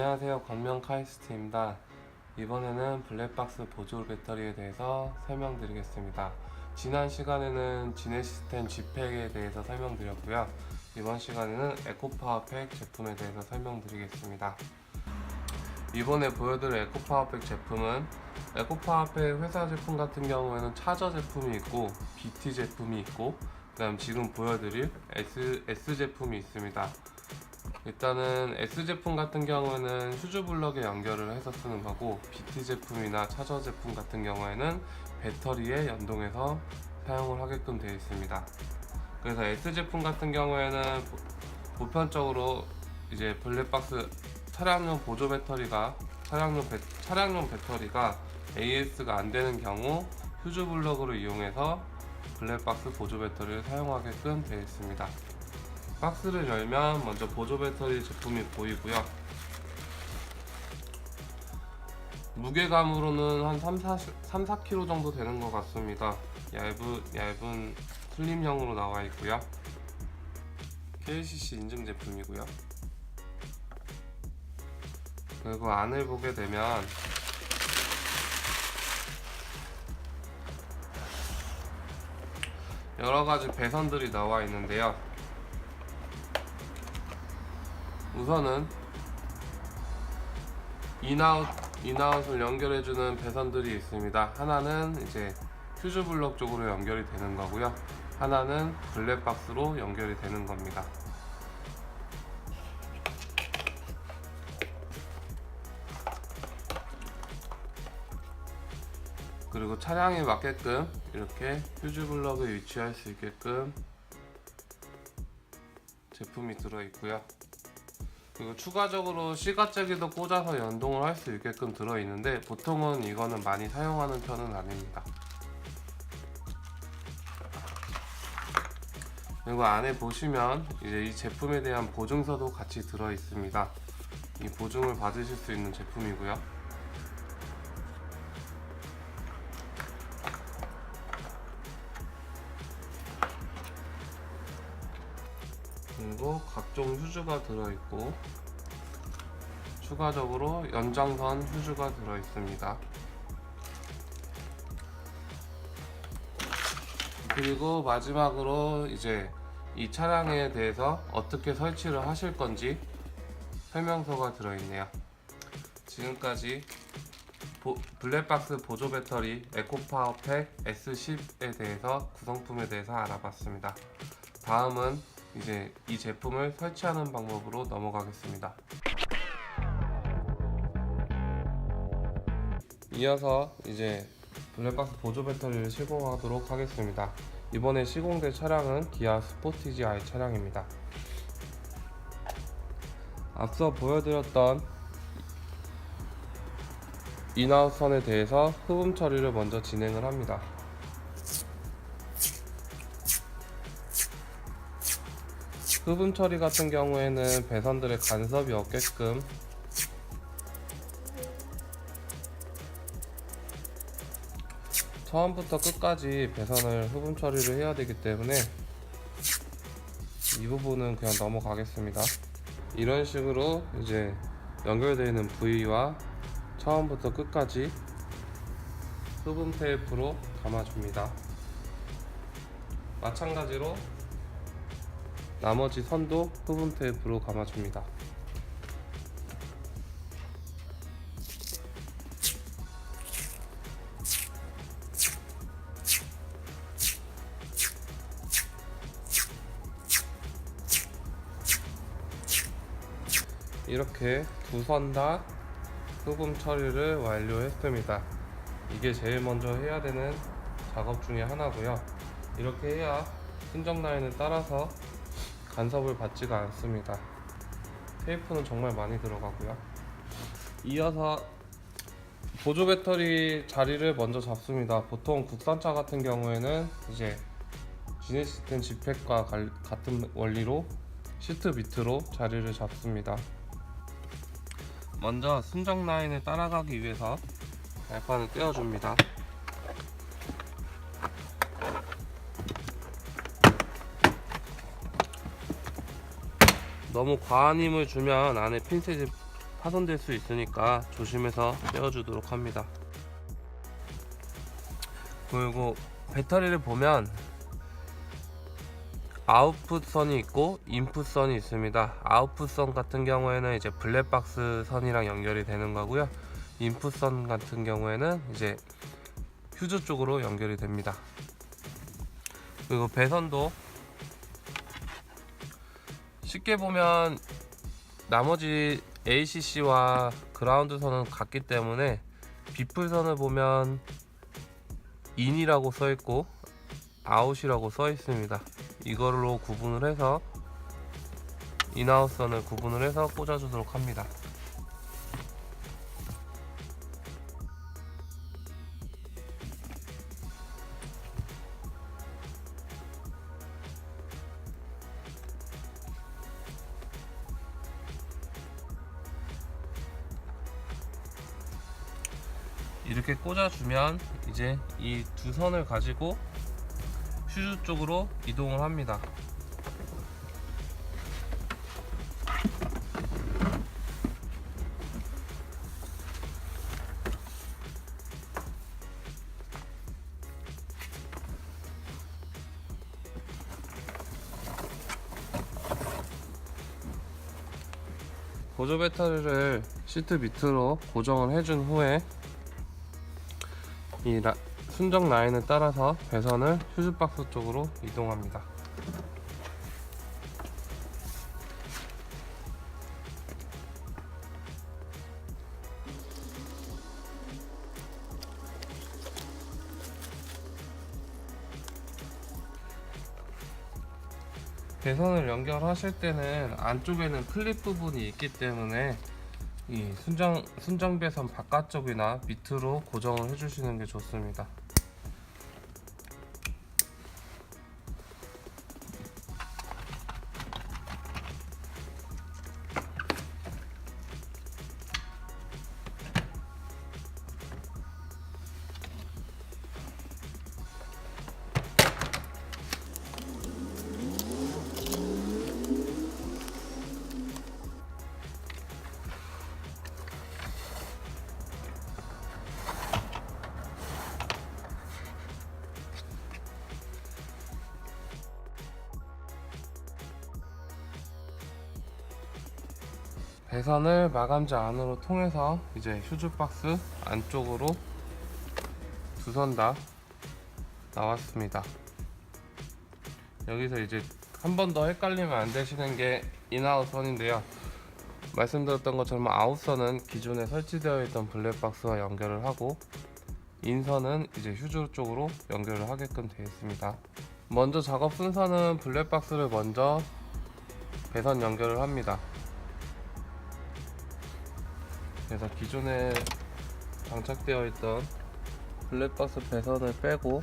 안녕하세요, 광명 카이스트입니다. 이번에는 블랙박스 보조 배터리에 대해서 설명드리겠습니다. 지난 시간에는 지네시스템 G팩에 대해서 설명드렸고요. 이번 시간에는 에코파워팩 제품에 대해서 설명드리겠습니다. 이번에 보여드릴 에코파워팩 제품은 에코파워팩 회사 제품 같은 경우에는 차저 제품이 있고 BT 제품이 있고 그 다음 지금 보여드릴 S 제품이 있습니다. 일단은 S 제품 같은 경우에는 휴즈 블럭에 연결을 해서 쓰는 거고, BT 제품이나 차저 제품 같은 경우에는 배터리에 연동해서 사용을 하게끔 되어 있습니다. 그래서 S 제품 같은 경우에는 보편적으로 이제 블랙박스 차량용 보조 배터리가 차량용 배터리가 AS가 안 되는 경우 휴즈 블럭으로 이용해서 블랙박스 보조 배터리를 사용하게끔 되어 있습니다. 박스를 열면 먼저 보조 배터리 제품이 보이고요. 무게감으로는 한 3-4kg 정도 되는 것 같습니다. 얇은 슬림형으로 나와 있고요. KCC 인증 제품이고요. 그리고 안을 보게 되면 여러가지 배선들이 나와 있는데요. 우선은 인아웃을 연결해주는 배선들이 있습니다. 하나는 이제 휴즈 블럭 쪽으로 연결이 되는 거고요. 하나는 블랙박스로 연결이 되는 겁니다. 그리고 차량에 맞게끔 이렇게 휴즈 블럭을 위치할 수 있게끔 제품이 들어있고요. 그리고 추가적으로 시가잭에도 꽂아서 연동을 할 수 있게끔 들어있는데, 보통은 이거는 많이 사용하는 편은 아닙니다. 그리고 안에 보시면 이제 이 제품에 대한 보증서도 같이 들어있습니다. 이 보증을 받으실 수 있는 제품이고요. 그리고 각종 휴즈가 들어있고 추가적으로 연장선 휴즈가 들어있습니다. 그리고 마지막으로 이제 이 차량에 대해서 어떻게 설치를 하실 건지 설명서가 들어있네요. 지금까지 블랙박스 보조 배터리 에코파워팩 S10에 대해서 구성품에 대해서 알아봤습니다. 다음은 이제 이 제품을 설치하는 방법으로 넘어가겠습니다. 이어서 이제 블랙박스 보조 배터리를 시공하도록 하겠습니다. 이번에 시공될 차량은 기아 스포티지 i 차량입니다. 앞서 보여드렸던 인아웃 선에 대해서 흡음 처리를 먼저 진행을 합니다. 흡음 처리 같은 경우에는 배선들의 간섭이 없게끔 처음부터 끝까지 배선을 흡음 처리를 해야 되기 때문에 이 부분은 그냥 넘어가겠습니다. 이런 식으로 이제 연결되어 있는 부위와 처음부터 끝까지 흡음 테이프로 감아줍니다. 마찬가지로 나머지 선도 흡음 테이프로 감아줍니다. 이렇게 두 선 다 흡음 처리를 완료했습니다. 이게 제일 먼저 해야 되는 작업 중에 하나고요. 이렇게 해야 순정 라인을 따라서 간섭을 받지가 않습니다. 테이프는 정말 많이 들어가고요. 이어서 보조 배터리 자리를 먼저 잡습니다. 보통 국산차 같은 경우에는 이제 지네시스템 G팩과 같은 원리로 시트 밑으로 자리를 잡습니다. 먼저 순정 라인을 따라가기 위해서 발판을 떼어줍니다. 너무 과한 힘을 주면 안에 핀셋이 파손될 수 있으니까 조심해서 떼어주도록 합니다. 그리고 배터리를 보면 아웃풋 선이 있고 인풋 선이 있습니다. 아웃풋 선 같은 경우에는 이제 블랙박스 선이랑 연결이 되는 거고요. 인풋 선 같은 경우에는 이제 휴즈 쪽으로 연결이 됩니다. 그리고 배선도 쉽게 보면 나머지 ACC와 그라운드 선은 같기 때문에 비풀선을 보면 인이라고 써 있고 아웃이라고 써 있습니다. 이걸로 구분을 해서 인아웃 선을 구분을 해서 꽂아 주도록 합니다. 이렇게 꽂아주면 이제 이 두 선을 가지고 휴즈 쪽으로 이동을 합니다. 보조 배터리를 시트 밑으로 고정을 해준 후에 이 순정 라인을 따라서 배선을 휴즈박스 쪽으로 이동합니다. 배선을 연결하실 때는 안쪽에는 클립 부분이 있기 때문에 이 순정 배선 바깥쪽이나 밑으로 고정을 해주시는 게 좋습니다. 배선을 마감재 안으로 통해서 이제 휴즈박스 안쪽으로 두 선 다 나왔습니다. 여기서 이제 한 번 더 헷갈리면 안 되시는 게 인아웃 선인데요. 말씀드렸던 것처럼 아웃선은 기존에 설치되어 있던 블랙박스와 연결을 하고 인선은 이제 휴즈 쪽으로 연결을 하게끔 되어 있습니다. 먼저 작업 순서는 블랙박스를 먼저 배선 연결을 합니다. 그래서 기존에 장착되어 있던 블랙박스 배선을 빼고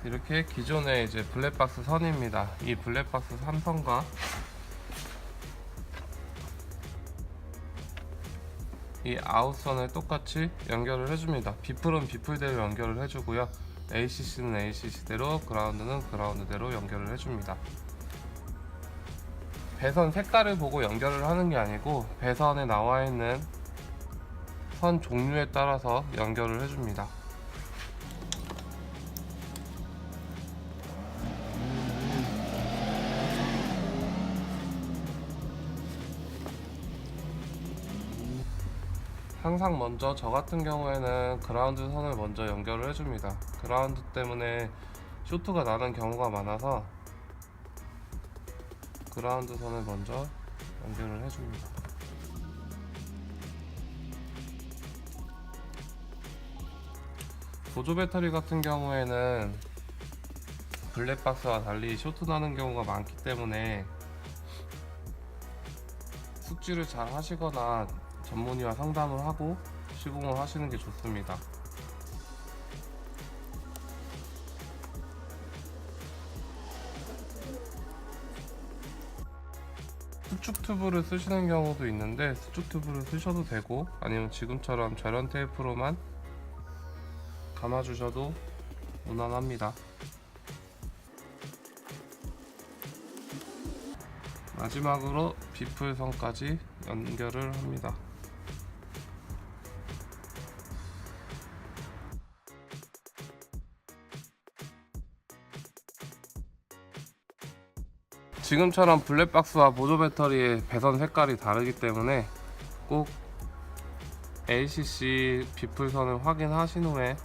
이렇게 기존의 이제 블랙박스 선입니다. 이 블랙박스 3선과 이 아웃선을 똑같이 연결을 해줍니다. 비풀은 비풀대로 연결을 해주고요. ACC는 ACC대로, 그라운드는 그라운드대로 연결을 해줍니다. 배선 색깔을 보고 연결을 하는 게 아니고 배선에 나와 있는 선 종류에 따라서 연결을 해줍니다. 항상 먼저 저 같은 경우에는 그라운드 선을 먼저 연결을 해줍니다. 그라운드 때문에 쇼트가 나는 경우가 많아서 그라운드 선을 먼저 연결을 해줍니다. 보조 배터리 같은 경우에는 블랙박스와 달리 쇼트 나는 경우가 많기 때문에 숙지를 잘 하시거나 전문의와 상담을 하고 시공을 하시는 게 좋습니다. 수축 튜브를 쓰시는 경우도 있는데 수축 튜브를 쓰셔도 되고, 아니면 지금처럼 절연 테이프로만 감아주셔도 무난합니다. 마지막으로 비풀선까지 연결을 합니다. 지금처럼 블랙박스와 보조 배터리의 배선 색깔이 다르기 때문에 꼭 ACC 비풀선을 확인하신 후에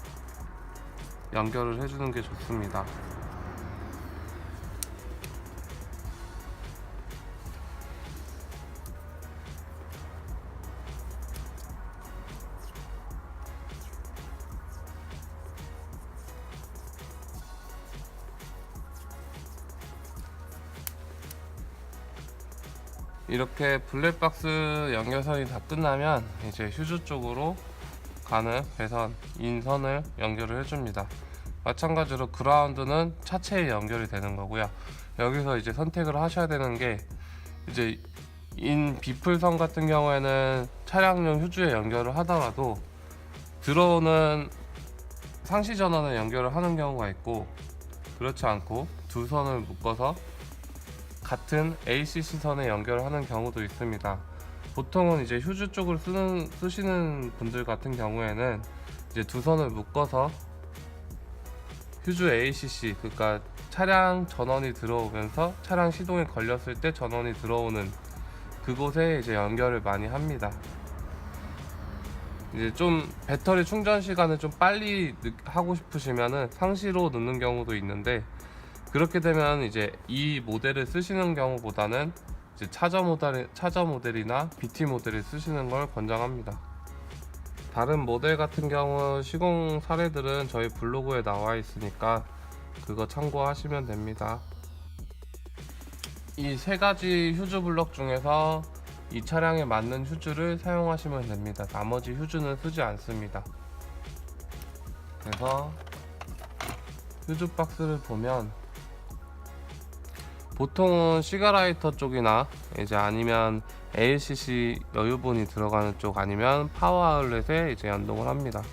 연결을 해주는 게 좋습니다. 이렇게 블랙박스 연결선이 다 끝나면 이제 휴즈 쪽으로 가는 배선 인선을 연결을 해줍니다. 마찬가지로 그라운드는 차체에 연결이 되는 거고요. 여기서 이제 선택을 하셔야 되는 게, 이제 인 비풀선 같은 경우에는 차량용 휴즈에 연결을 하더라도 들어오는 상시 전원에 연결을 하는 경우가 있고, 그렇지 않고 두 선을 묶어서 같은 ACC 선에 연결하는 경우도 있습니다. 보통은 이제 휴즈 쪽을 쓰시는 분들 같은 경우에는 이제 두 선을 묶어서 휴즈 ACC, 그러니까 차량 전원이 들어오면서 차량 시동에 걸렸을 때 전원이 들어오는 그곳에 이제 연결을 많이 합니다. 이제 좀 배터리 충전 시간을 좀 빨리 하고 싶으시면은 상시로 넣는 경우도 있는데, 그렇게 되면 이제 이 모델을 쓰시는 경우보다는 이제 차저 모델이나 BT 모델을 쓰시는 걸 권장합니다. 다른 모델 같은 경우 시공 사례들은 저희 블로그에 나와 있으니까 그거 참고하시면 됩니다. 이 세 가지 휴즈 블럭 중에서 이 차량에 맞는 휴즈를 사용하시면 됩니다. 나머지 휴즈는 쓰지 않습니다. 그래서 휴즈 박스를 보면 보통은 시가라이터 쪽이나 이제 아니면 ACC 여유분이 들어가는 쪽, 아니면 파워 아울렛에 이제 연동을 합니다.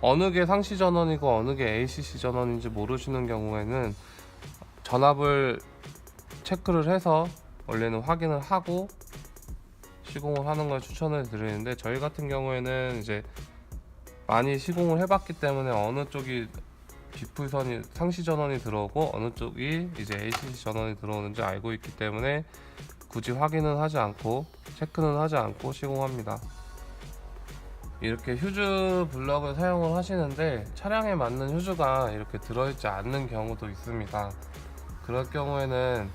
어느 게 상시 전원이고 어느 게 ACC 전원인지 모르시는 경우에는 전압을 체크를 해서 원래는 확인을 하고 시공을 하는 걸 추천을 드리는데, 저희 같은 경우에는 이제 많이 시공을 해봤기 때문에 어느 쪽이 비풀선이 상시 전원이 들어오고 어느 쪽이 이제 ACC 전원이 들어오는지 알고 있기 때문에 굳이 확인은 하지 않고 체크는 하지 않고 시공합니다. 이렇게 휴즈 블럭을 사용을 하시는데 차량에 맞는 휴즈가 이렇게 들어있지 않는 경우도 있습니다. 그럴 경우에는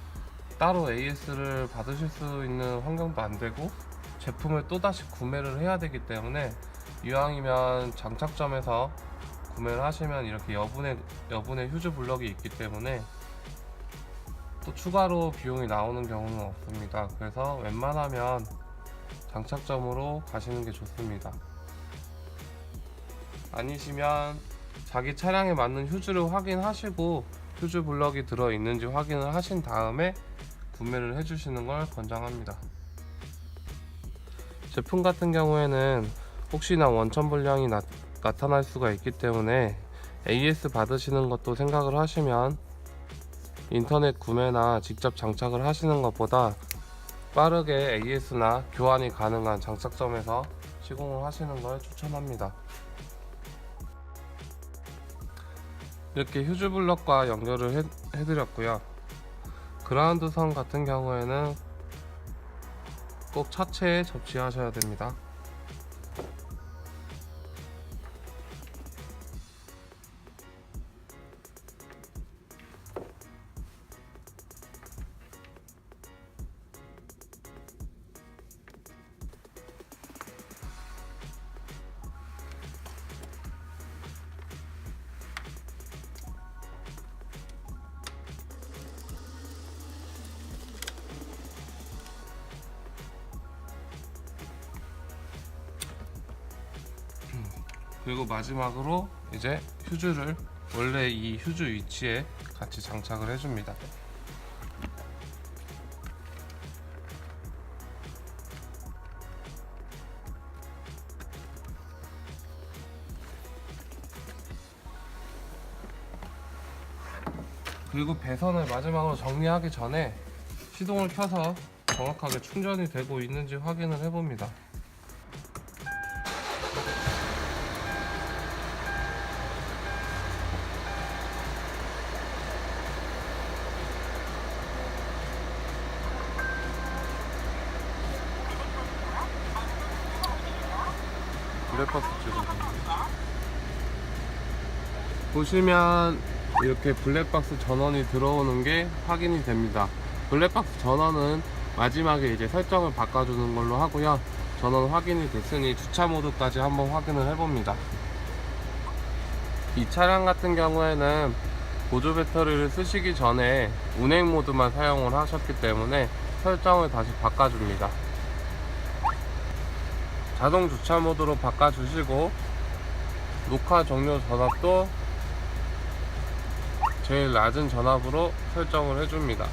따로 AS를 받으실 수 있는 환경도 안 되고 제품을 또다시 구매를 해야 되기 때문에, 이왕이면 장착점에서 구매를 하시면 이렇게 여분의 휴즈 블럭이 있기 때문에 또 추가로 비용이 나오는 경우는 없습니다. 그래서 웬만하면 장착점으로 가시는 게 좋습니다. 아니시면 자기 차량에 맞는 휴즈를 확인하시고 휴즈 블럭이 들어있는지 확인을 하신 다음에 구매를 해주시는 걸 권장합니다. 제품 같은 경우에는 혹시나 원천 불량이 나타날 수가 있기 때문에 AS 받으시는 것도 생각을 하시면 인터넷 구매나 직접 장착을 하시는 것보다 빠르게 AS나 교환이 가능한 장착점에서 시공을 하시는 걸 추천합니다. 이렇게 휴즈 블럭과 연결을 해드렸고요. 그라운드 선 같은 경우에는 꼭 차체에 접지하셔야 됩니다. 그리고 마지막으로 이제 휴즈를 원래 이 휴즈 위치에 같이 장착을 해줍니다. 그리고 배선을 마지막으로 정리하기 전에 시동을 켜서 정확하게 충전이 되고 있는지 확인을 해봅니다. 블랙박스 찍어줍니다. 보시면 이렇게 블랙박스 전원이 들어오는 게 확인이 됩니다. 블랙박스 전원은 마지막에 이제 설정을 바꿔주는 걸로 하고요. 전원 확인이 됐으니 주차 모드까지 한번 확인을 해봅니다. 이 차량 같은 경우에는 보조 배터리를 쓰시기 전에 운행 모드만 사용을 하셨기 때문에 설정을 다시 바꿔줍니다. 자동 주차 모드로 바꿔주시고 녹화 종료 전압도 제일 낮은 전압으로 설정을 해줍니다.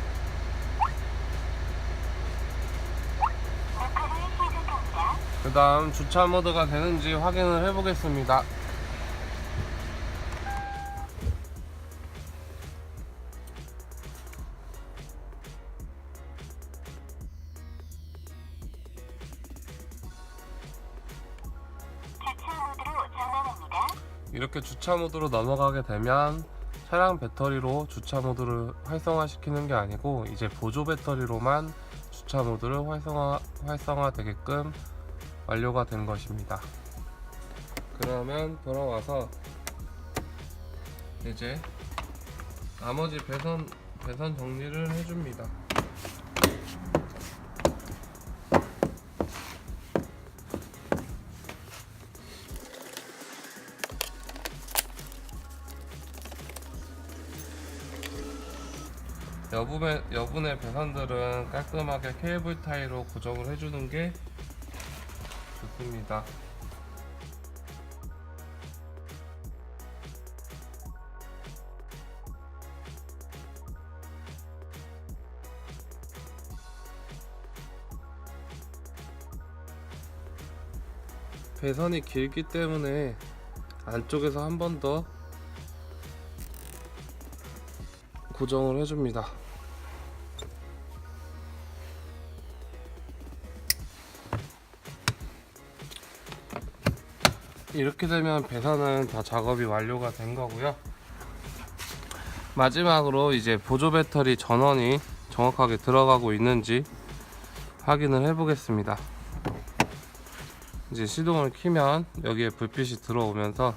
그 다음 주차 모드가 되는지 확인을 해보겠습니다. 이렇게 주차 모드로 넘어가게 되면 차량 배터리로 주차 모드를 활성화시키는 게 아니고 이제 보조 배터리로만 주차 모드를 활성화되게끔 완료가 된 것입니다. 그러면 돌아와서 이제 나머지 배선 정리를 해줍니다. 여분의 배선들은 깔끔하게 케이블 타이로 고정을 해주는 게 좋습니다. 배선이 길기 때문에 안쪽에서 한 번 더 고정을 해줍니다. 이렇게 되면 배선은 다 작업이 완료가 된 거고요. 마지막으로 이제 보조 배터리 전원이 정확하게 들어가고 있는지 확인을 해 보겠습니다. 이제 시동을 켜면 여기에 불빛이 들어오면서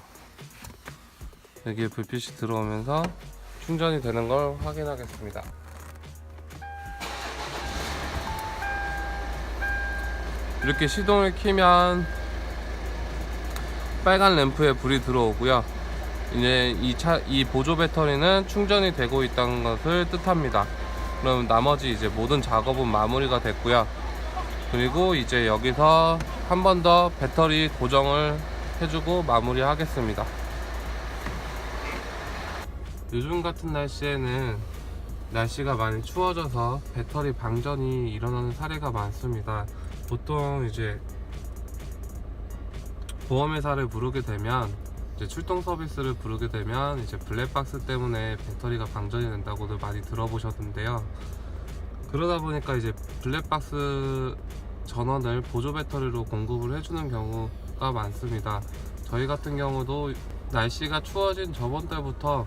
충전이 되는 걸 확인하겠습니다. 이렇게 시동을 켜면 빨간 램프에 불이 들어오고요. 이제 이 보조 배터리는 충전이 되고 있다는 것을 뜻합니다. 그럼 나머지 이제 모든 작업은 마무리가 됐고요. 그리고 이제 여기서 한 번 더 배터리 고정을 해주고 마무리 하겠습니다. 요즘 같은 날씨에는 날씨가 많이 추워져서 배터리 방전이 일어나는 사례가 많습니다. 보통 이제 보험회사를 부르게 되면 이제 출동 서비스를 부르게 되면 이제 블랙박스 때문에 배터리가 방전이 된다고도 많이 들어보셨는데요. 그러다 보니까 이제 블랙박스 전원을 보조 배터리로 공급을 해주는 경우가 많습니다. 저희 같은 경우도 날씨가 추워진 저번 달부터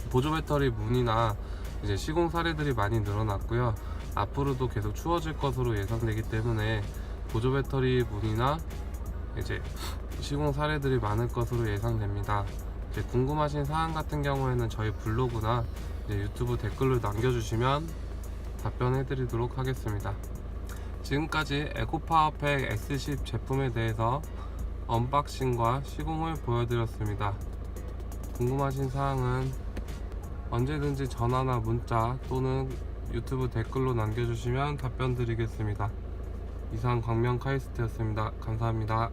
보조 배터리 문의나 이제 시공 사례들이 많이 늘어났고요. 앞으로도 계속 추워질 것으로 예상되기 때문에 보조 배터리 문의나 이제 시공 사례들이 많을 것으로 예상됩니다. 이제 궁금하신 사항 같은 경우에는 저희 블로그나 이제 유튜브 댓글로 남겨주시면 답변해 드리도록 하겠습니다. 지금까지 에코파워팩 S10 제품에 대해서 언박싱과 시공을 보여드렸습니다. 궁금하신 사항은 언제든지 전화나 문자 또는 유튜브 댓글로 남겨주시면 답변 드리겠습니다. 이상 광명 카이스트였습니다. 감사합니다.